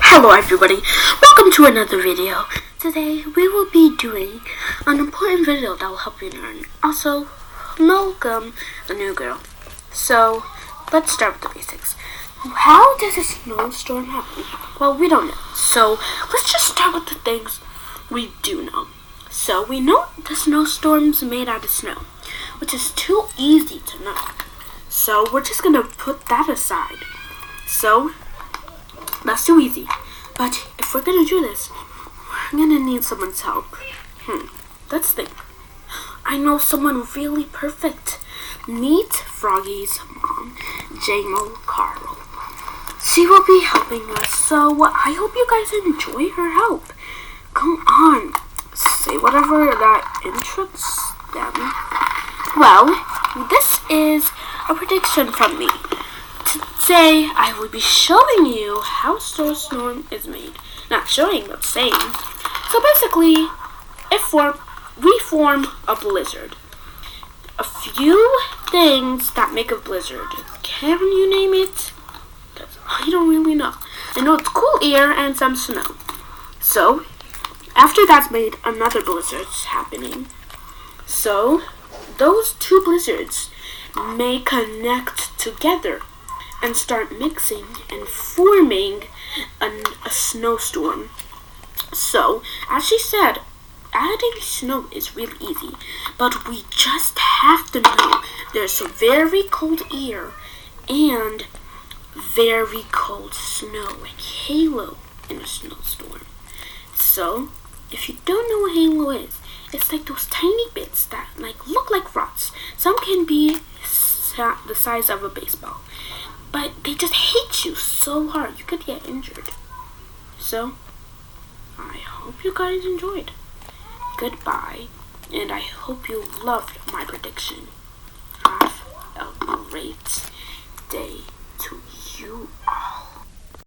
Hello everybody, welcome to another video. Today we will be doing an important video that will help you learn. Also, welcome the new girl. So, let's start with the basics. How does a snowstorm happen? Well, we don't know. So, let's just start with the things we do know. So, we know the snowstorm's made out of snow, which is too easy to know. So, we're just gonna put that aside. So, that's too easy. But if we're gonna do this, we're gonna need someone's help. Let's think. I know someone really perfect. Meet Froggy's mom, J-Mo Carl. She will be helping us, so I hope you guys enjoy her help. Come on, say whatever that interests them. Well, this is a prediction from me. Today, I will be showing you how snowstorm is made. Not showing, but saying. So basically, we form a blizzard. A few things that make a blizzard. Can you name it? I don't really know. I know it's cool air and some snow. So, after that's made, another blizzard's happening. So, those two blizzards may connect together and start mixing and forming a snowstorm. So, as she said, adding snow is really easy, but we just have to know there's very cold air and very cold snow and halo in a snowstorm. So, if you don't know what halo is, it's like those tiny bits that look like frosts. Some can be the size of a baseball. But they just hit you so hard, you could get injured. So, I hope you guys enjoyed. Goodbye, and I hope you loved my prediction. Have a great day to you.